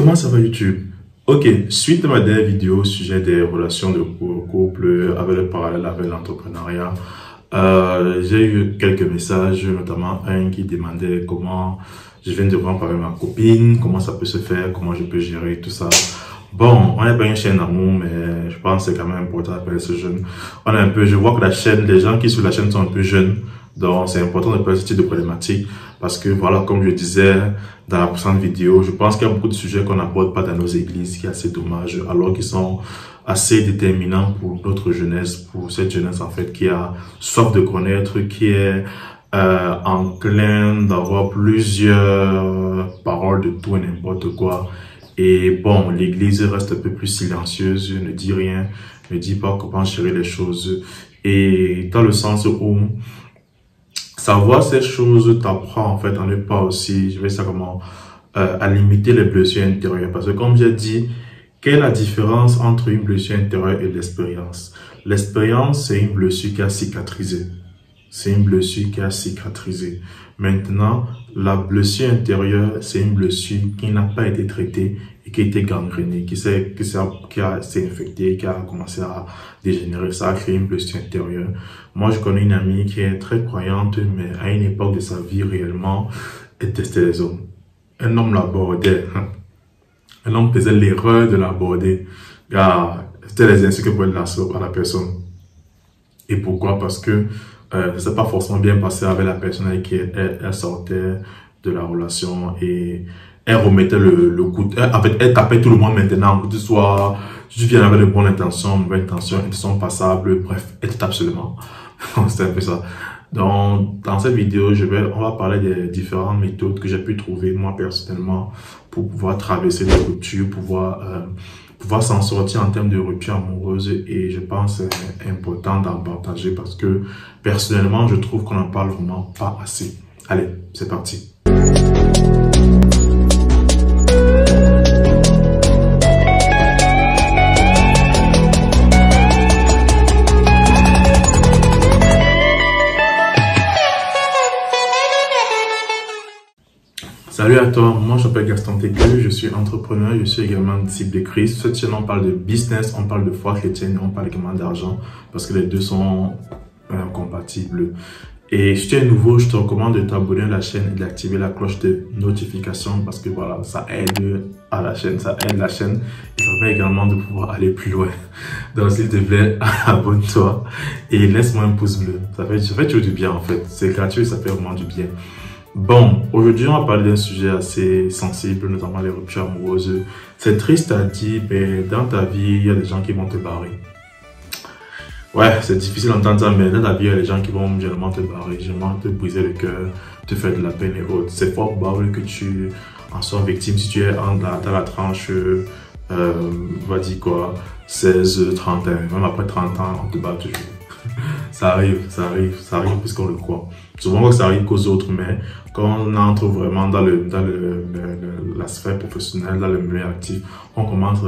comment ça va YouTube? Ok, suite à ma dernière vidéo au sujet des relations de couple avec le parallèle avec l'entrepreneuriat, j'ai eu quelques messages, notamment un qui demandait comment je viens de voir avec ma copine, comment ça peut se faire, comment je peux gérer tout ça. Bon, on n'est pas une chaîne d'amour, mais je pense que c'est quand même important d'appeler ce jeune. On est un peu, je vois que la chaîne, les gens qui sont sur la chaîne sont un peu jeunes, donc c'est important de parler de ce type de problématique parce que voilà, comme je disais dans la précédente vidéo, je pense qu'il y a beaucoup de sujets qu'on n'aborde pas dans nos églises, qui est assez dommage, alors qu'ils sont assez déterminants pour notre jeunesse, pour cette jeunesse en fait qui a soif de connaître, qui est enclin d'avoir plusieurs paroles de tout et n'importe quoi. Et bon, l'église reste un peu plus silencieuse, ne dit rien, ne dit pas comment gérer les choses. Et dans le sens où savoir ces choses t'apprend en fait à ne pas aussi, je vais dire comment, à limiter les blessures intérieures. Parce que comme j'ai dit, quelle est la différence entre une blessure intérieure et l'expérience? L'expérience, c'est une blessure qui a cicatrisé. C'est une blessure qui a cicatrisé. Maintenant, la blessure intérieure, c'est une blessure qui n'a pas été traitée et qui a été gangrénée, qui s'est infectée, qui a commencé à dégénérer. Ça a créé une blessure intérieure. Moi, je connais une amie qui est très croyante, mais à une époque de sa vie, réellement, elle testait les hommes. Un homme l'abordait. Un homme faisait l'erreur de l'aborder. C'était les insultes que pouvait lancer à la personne. Et pourquoi? Parce que ça s'est pas forcément bien passé avec la personne avec qui elle sortait de la relation et elle remettait le coup. En fait, elle tapait tout le monde maintenant. Que tu sois, tu viens avec de bonnes intentions, mauvaises intentions, intentions passables, bref, elle te tape seulement. C'est un peu ça. Donc, dans cette vidéo, on va parler des différentes méthodes que j'ai pu trouver, moi, personnellement, pour pouvoir traverser les ruptures, pouvoir s'en sortir en termes de rupture amoureuse. Et je pense que c'est important d'en partager parce que, personnellement, je trouve qu'on n'en parle vraiment pas assez. Allez, c'est parti. Salut à toi, moi je m'appelle Gaston Tégu, je suis entrepreneur, je suis également disciple de Christ. Cette chaîne on parle de business, on parle de foi chrétienne, on parle également d'argent parce que les deux sont compatibles. Et si tu es nouveau, je te recommande de t'abonner à la chaîne et d'activer la cloche de notification parce que voilà, ça aide à la chaîne, ça aide la chaîne et ça permet également de pouvoir aller plus loin. Donc s'il te plaît, abonne-toi et laisse-moi un pouce bleu. Ça fait toujours du bien en fait, c'est gratuit, ça fait vraiment du bien. Bon, aujourd'hui, on va parler d'un sujet assez sensible, notamment les ruptures amoureuses. C'est triste à dire, mais dans ta vie, il y a des gens qui vont te barrer. Ouais, c'est difficile d'entendre ça, mais dans ta vie, il y a des gens qui vont généralement te barrer, généralement te briser le cœur, te faire de la peine et autres. C'est fort probable que tu en sois victime si tu es dans la tranche, on va dire quoi, 16, 30 ans, même après 30 ans, on te bat toujours. Ça arrive plus qu'on le croit. Souvent, ça arrive qu'aux autres, mais quand on entre vraiment dans la sphère professionnelle, dans le milieu actif, on commence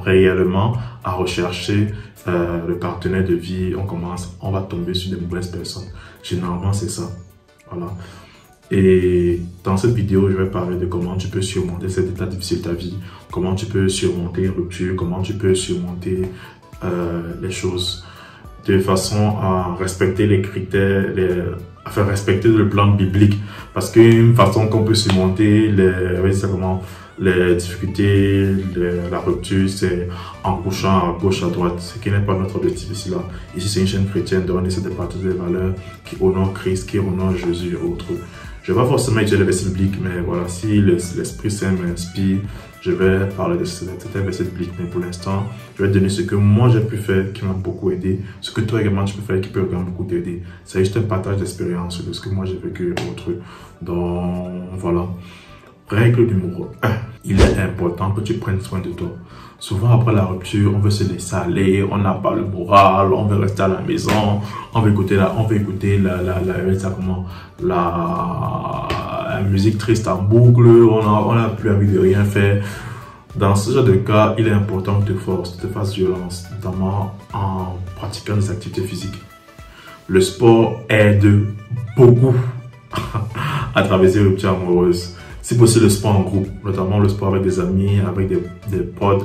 réellement à rechercher le partenaire de vie. On va tomber sur des mauvaises personnes. Généralement, c'est ça. Voilà. Et dans cette vidéo, je vais parler de comment tu peux surmonter cet état difficile de ta vie, comment tu peux surmonter une rupture, comment tu peux surmonter les choses de façon à respecter les critères, à faire respecter le plan biblique. Parce qu'une façon qu'on peut surmonter les difficultés, la rupture, c'est en couchant à gauche, à droite, ce qui n'est pas notre objectif ici là. Ici, c'est une chaîne chrétienne, donc on essaie de partager des valeurs qui honorent Christ, qui honorent Jésus et autres. Je ne vais pas forcément utiliser les versets bibliques, mais voilà, si l'Esprit Saint m'inspire, je vais parler de certains versets bibliques. Mais pour l'instant, je vais te donner ce que moi j'ai pu faire, qui m'a beaucoup aidé, ce que toi également tu peux faire, qui peut également beaucoup t'aider. C'est juste un partage d'expérience de ce que moi j'ai vécu et autres. Donc voilà. Règle numéro 1. Il est important que tu prennes soin de toi. Souvent après la rupture, on veut se laisser aller, on n'a pas le moral, on veut rester à la maison, on veut écouter la musique triste en boucle, on n'a plus envie de rien faire. Dans ce genre de cas, il est important que tu te fasses violence, notamment en pratiquant des activités physiques. Le sport aide beaucoup à traverser les ruptures amoureuses. Si possible, le sport en groupe, notamment le sport avec des amis, avec des potes,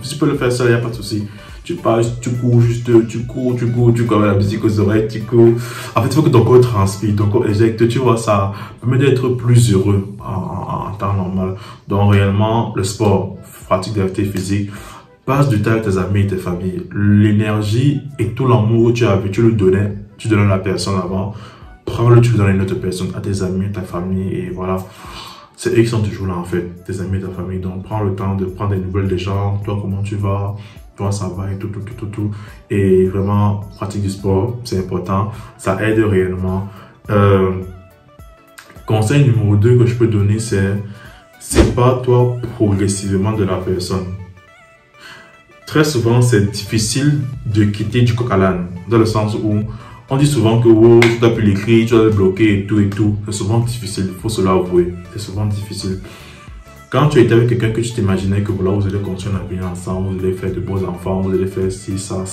si tu peux le faire seul, il n'y a pas de souci. Tu passes, tu cours juste, tu cours avec la musique aux oreilles, tu cours. En fait, il faut que ton corps transpire, ton corps éjecte, tu vois, ça permet d'être plus heureux en temps normal. Donc, réellement, le sport, pratique d'activité physique, passe du temps avec tes amis et tes familles. L'énergie et tout l'amour que tu avais, tu donnais à la personne avant. Prends-le, tu le donnes à une autre personne, à tes amis, ta famille, et voilà. C'est eux qui sont toujours là, en fait, tes amis et ta famille. Donc, prends le temps de prendre des nouvelles des gens. Toi, comment tu vas? Toi, ça va, et tout. Et vraiment, pratique du sport, c'est important. Ça aide réellement. Conseil numéro 2 que je peux donner, c'est pas toi progressivement de la personne. Très souvent, c'est difficile de quitter du coq à l'âne, dans le sens où on dit souvent que oh, tu dois plus l'écrire, tu dois le bloquer et tout. C'est souvent difficile, il faut se l'avouer. C'est souvent difficile. Quand tu étais avec quelqu'un que tu t'imaginais que voilà, vous allez construire un avenir ensemble, vous allez faire de beaux enfants, vous allez faire ci, ça.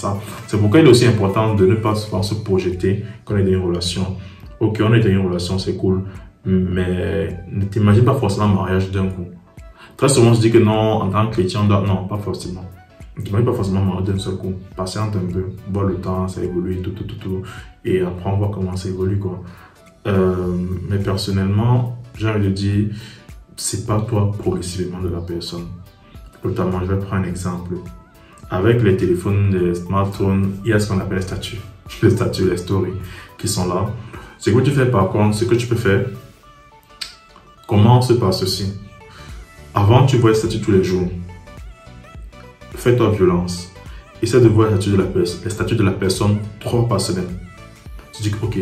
C'est pourquoi il est aussi important de ne pas souvent se projeter quand on est dans une relation. Ok, on est dans une relation, c'est cool, mais ne t'imagine pas forcément un mariage d'un coup. Très souvent, on se dit que non, en tant que chrétien, non, pas forcément. Ne t'imagine pas forcément mariage d'un seul coup. Patiente un peu, voir le temps, ça évolue, tout. Et après, on voit comment ça évolue, quoi. Mais personnellement, j'ai envie de dire, c'est pas toi progressivement de la personne. Notamment, je vais prendre un exemple. Avec les téléphones, les smartphones, il y a ce qu'on appelle les statuts. Les statuts, les stories qui sont là. Ce que tu fais par contre, ce que tu peux faire, comment se passe ceci? Avant, tu vois les statuts tous les jours. Fais-toi violence. Essaie de voir les statuts de la personne 3 par semaine. Tu dis que, ok,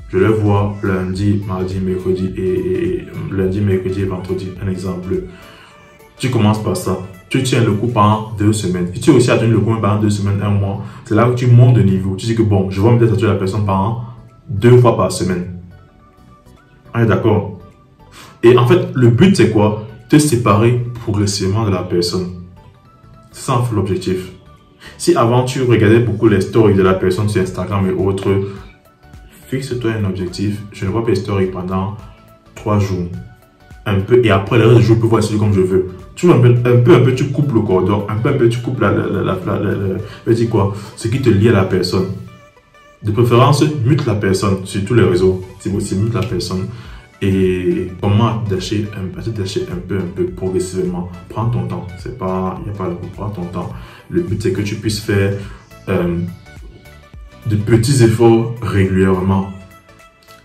je les vois lundi, mardi, mercredi et vendredi. Un exemple. Tu commences par ça. Tu tiens le coup pendant 2 semaines. Et tu aussi atteint le coup pendant 2 semaines, 1 mois. C'est là que tu montes de niveau. Tu dis que bon, je vais me statuer la personne pendant 2 fois par semaine. On est d'accord? Et en fait, le but c'est quoi? Te séparer progressivement de la personne. C'est ça en fait l'objectif. Si avant tu regardais beaucoup les stories de la personne sur Instagram et autres, fixe-toi un objectif. Je ne vois pas les stories pendant 3 jours. Un peu, et après, le reste du jour, je peux voir celui comme je veux. Tu vois, un peu, tu coupes le cordon. Un peu, tu coupes ce qui te lie à la personne. De préférence, mute la personne sur tous les réseaux. C'est possible, mute la personne. Et comment lâcher un peu progressivement. Prends ton temps. Il n'y a pas le coup. Prends ton temps. Le but, c'est que tu puisses faire de petits efforts régulièrement.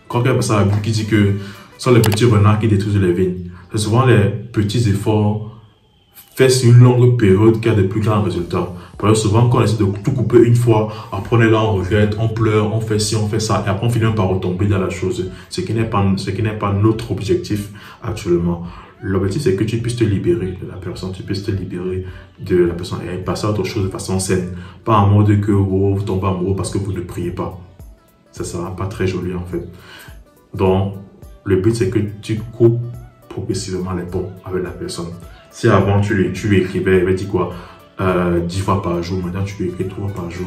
Quand il y a ça à qui dit que ce sont les petits renards qui détruisent les vignes. C'est souvent les petits efforts faits sur une longue période qui a de plus grands résultats. Parce que souvent, quand on essaie de tout couper une fois, après on est là, on regrette, on pleure, on fait ci, on fait ça, et après on finit par retomber dans la chose. Ce qui n'est pas notre objectif actuellement. L'objectif, c'est que tu puisses te libérer de la personne, et passer à autre chose de façon saine. Pas en mode que vous tombez amoureux parce que vous ne priez pas. Ça ne sera pas très joli en fait. Donc, le but, c'est que tu coupes progressivement les ponts avec la personne. Si avant, tu écrivais, il va dire quoi, 10 fois par jour, maintenant tu peux écrire 3 par jour.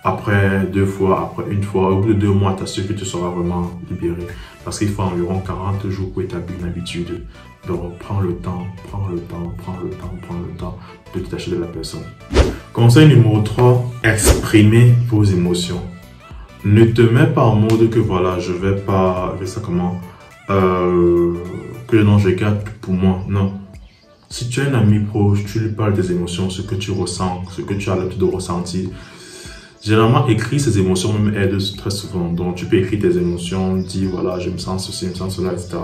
Après 2 fois, après 1 fois, au bout de 2 mois, tu as sûr que tu seras vraiment libéré. Parce qu'il faut environ 40 jours pour établir une habitude. Donc, prends le temps de te détacher de la personne. Conseil numéro 3, exprimez vos émotions. Ne te mets pas en mode que voilà, je vais pas, ça comment, que non, je garde pour moi. Non. Si tu as un ami proche, tu lui parles des émotions, ce que tu ressens, ce que tu as l'habitude de ressentir. Généralement, écrire ces émotions même aide très souvent. Donc, tu peux écrire tes émotions, dire voilà, je me sens ceci, je me sens cela, etc.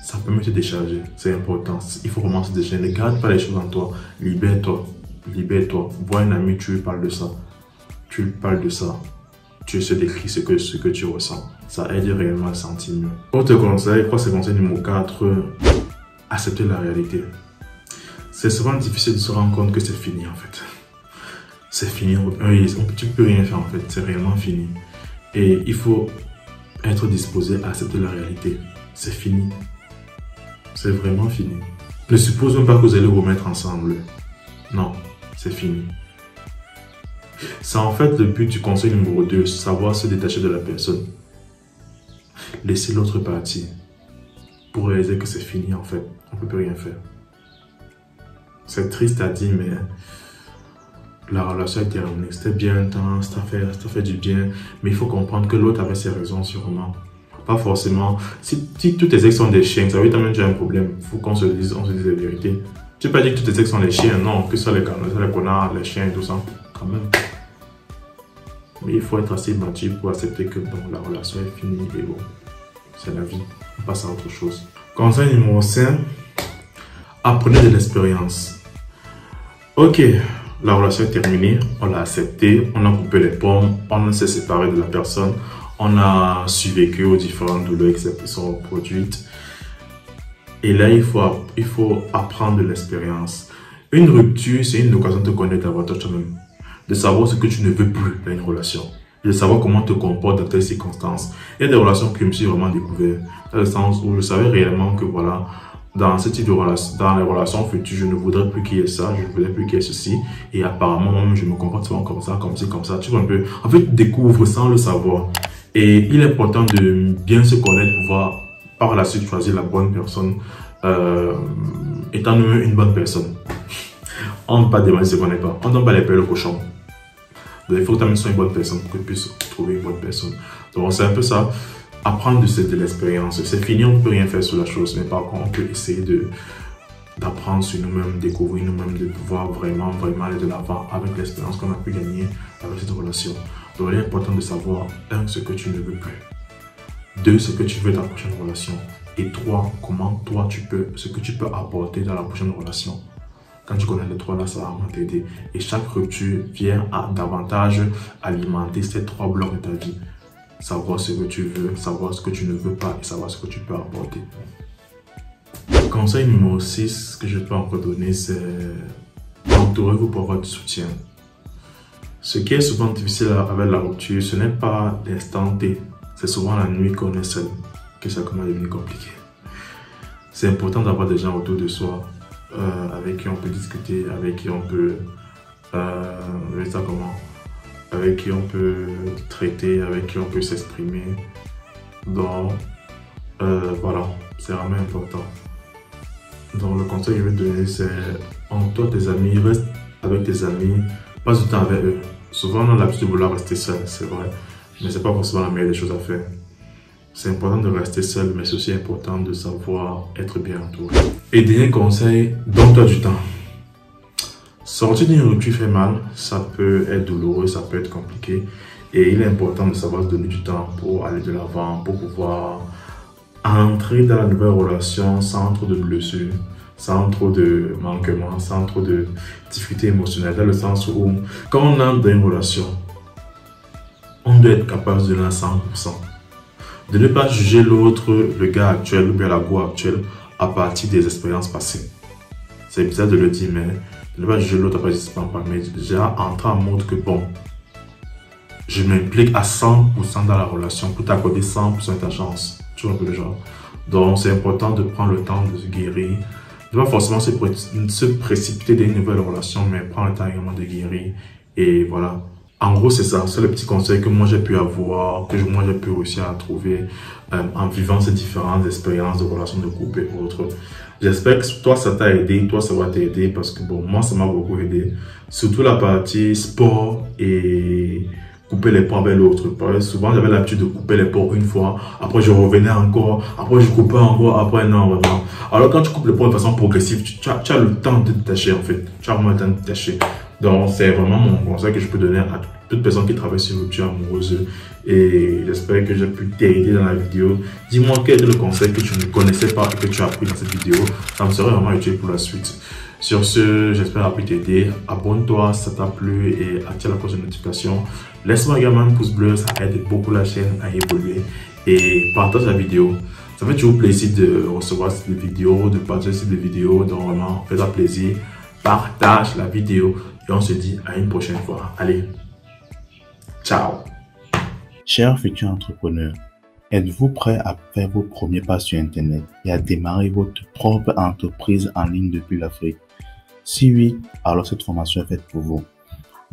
Ça permet de te décharger. C'est important. Il faut vraiment se décharger. Ne garde pas les choses en toi. Libère-toi. Libère-toi. Vois un ami, tu lui parles de ça. Tu lui parles de ça. Tu essaies d'écrire ce que tu ressens. Ça aide réellement à sentir mieux. Autre conseil, je crois que c'est conseil numéro 4, accepter la réalité. C'est souvent difficile de se rendre compte que c'est fini en fait. C'est fini, tu ne peux rien faire en fait, c'est réellement fini. Et il faut être disposé à accepter la réalité. C'est fini. C'est vraiment fini. Ne suppose même pas que vous allez vous mettre ensemble. Non, c'est fini. C'est en fait le but du conseil numéro 2, savoir se détacher de la personne. Laisser l'autre partir. pour réaliser que c'est fini en fait. On ne peut plus rien faire. C'est triste à dire, mais la relation est terminée. C'était bien intense, ça fait du bien, mais il faut comprendre que l'autre avait ses raisons sûrement. Pas forcément. Si tous tes ex sont des chiens, ça veut dire que tu as un problème. Il faut qu'on se dise la vérité. Tu peux pas dire que tous tes ex sont des chiens, non, que ça les connards, les chiens et tout ça, quand même. Mais il faut être assez mature pour accepter que bon, la relation est finie et bon, c'est la vie. On passe à autre chose. Conseil numéro 5, apprenez de l'expérience. Ok, la relation est terminée, on l'a accepté, on a coupé les pommes, on s'est séparé de la personne, on a survécu aux différentes douleurs qui sont produites. Et là, il faut apprendre de l'expérience. Une rupture, c'est une occasion de te connaître davantage toi-même, de savoir ce que tu ne veux plus dans une relation, de savoir comment te comporter dans telles circonstances. Il y a des relations que je me suis vraiment découvert, dans le sens où je savais réellement que voilà, dans ce type de relation, dans les relations futures, je ne voudrais plus qu'il y ait ça, je ne voudrais plus qu'il y ait ceci, et apparemment, moi-même, je me comporte souvent comme ça, comme ci, comme ça. Tu vois un peu, en fait, tu découvres sans le savoir. Et il est important de bien se connaître pour pouvoir, par la suite, choisir la bonne personne, étant nous une bonne personne. On ne peut pas demander ce qu'on n'est pas, on ne donne pas les pelles au cochon. Donc, il faut que tu sois une bonne personne pour que tu puisses trouver une bonne personne. Donc, c'est un peu ça. Apprendre de l'expérience. C'est fini, on ne peut rien faire sur la chose, mais par contre, on peut essayer d'apprendre sur nous-mêmes, découvrir nous-mêmes, de pouvoir vraiment aller de l'avant avec l'expérience qu'on a pu gagner avec cette relation. Donc, il est important de savoir, 1, ce que tu ne veux plus. 2, ce que tu veux dans la prochaine relation. Et 3, comment toi, ce que tu peux apporter dans la prochaine relation. Quand tu connais les 3 là, ça va vraiment t'aider. Et chaque rupture vient à davantage alimenter ces 3 blocs de ta vie. Savoir ce que tu veux, savoir ce que tu ne veux pas et savoir ce que tu peux apporter. Conseil numéro 6 que je peux encore donner, c'est entourez-vous pour votre soutien. Ce qui est souvent difficile avec la rupture, ce n'est pas l'instant T. C'est souvent la nuit qu'on est seul que ça commence à devenir compliqué. C'est important d'avoir des gens autour de soi avec qui on peut discuter, avec qui on peut avec qui on peut traiter, avec qui on peut s'exprimer. Donc, voilà, c'est vraiment important. Donc, le conseil que je vais te donner, c'est entoure tes amis, reste avec tes amis, passe du temps avec eux. Souvent, on a l'habitude de vouloir rester seul, c'est vrai, mais ce n'est pas forcément la meilleure des choses à faire. C'est important de rester seul, mais c'est aussi important de savoir être bien entouré. Et dernier conseil, donne-toi du temps. Sortir d'une rupture fait mal, ça peut être douloureux, ça peut être compliqué. Et il est important de savoir se donner du temps pour aller de l'avant, pour pouvoir entrer dans la nouvelle relation sans trop de blessures, sans trop de manquements, sans trop de difficultés émotionnelles. Dans le sens où, quand on entre dans une relation, on doit être capable de donner à 100%. De ne pas juger l'autre, le gars actuel ou bien la go actuelle à partir des expériences passées. C'est bizarre de le dire, mais de ne pas juger l'autre à partir des expériences passées. Mais déjà entrer en mode que bon, je m'implique à 100% dans la relation pour t'accorder 100% de ta chance. Tu vois un peu le genre. Donc c'est important de prendre le temps de se guérir. De ne pas forcément se précipiter dans une nouvelle relation, mais prendre le temps également de guérir. Et voilà. En gros, c'est ça. C'est le petit conseil que moi j'ai pu avoir, que moi j'ai pu réussir à trouver en vivant ces différentes expériences de relations de couple et autres. J'espère que toi, ça t'a aidé, toi, ça va t'aider parce que bon, moi, ça m'a beaucoup aidé. Surtout la partie sport et couper les ponts avec l'autre. Souvent, j'avais l'habitude de couper les ponts une fois, après je revenais encore, après je coupais encore, après non, vraiment. Alors quand tu coupes les ponts de façon progressive, tu as le temps de te détacher en fait. Tu as vraiment le temps de te détacher. Donc, c'est vraiment mon conseil que je peux donner à toute personne qui travaille sur une rupture amoureuse. Et j'espère que j'ai pu t'aider dans la vidéo. Dis-moi quel est le conseil que tu ne connaissais pas et que tu as appris dans cette vidéo. Ça me serait vraiment utile pour la suite. Sur ce, j'espère avoir pu t'aider. Abonne-toi si ça t'a plu et active la cloche de notification. Laisse-moi également un pouce bleu, ça aide beaucoup la chaîne à évoluer. Et partage la vidéo. Ça fait toujours plaisir de recevoir cette vidéo, de partager cette vidéo. Donc vraiment, fais-toi plaisir. Partage la vidéo et on se dit à une prochaine fois. Allez, ciao. Chers futurs entrepreneurs, êtes-vous prêt à faire vos premiers pas sur Internet et à démarrer votre propre entreprise en ligne depuis l'Afrique? Si oui, alors cette formation est faite pour vous.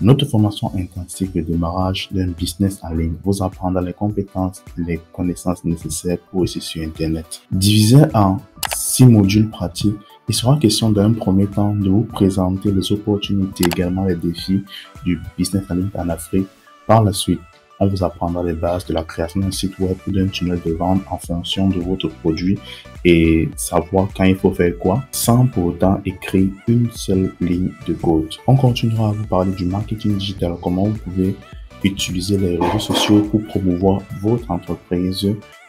Notre formation intensive de démarrage d'un business en ligne vous apprendra les compétences et les connaissances nécessaires pour réussir sur Internet. Divisé en 6 modules pratiques, il sera question d'un premier temps de vous présenter les opportunités et également les défis du business en ligne en Afrique. Par la suite, on vous apprendra les bases de la création d'un site web ou d'un tunnel de vente en fonction de votre produit et savoir quand il faut faire quoi sans pour autant écrire une seule ligne de code. On continuera à vous parler du marketing digital, comment vous pouvez utiliser les réseaux sociaux pour promouvoir votre entreprise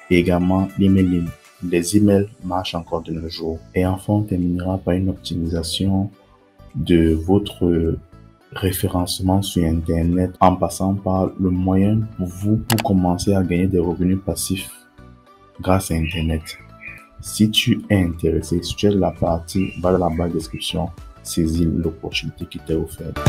et également l'emailing. Les emails marchent encore de nos jours. Et enfin, on terminera par une optimisation de votre référencement sur Internet en passant par le moyen pour vous pour commencer à gagner des revenus passifs grâce à Internet. Si tu es intéressé, si tu es de la partie, va dans la barre de description, saisis l'opportunité qui t'est offerte.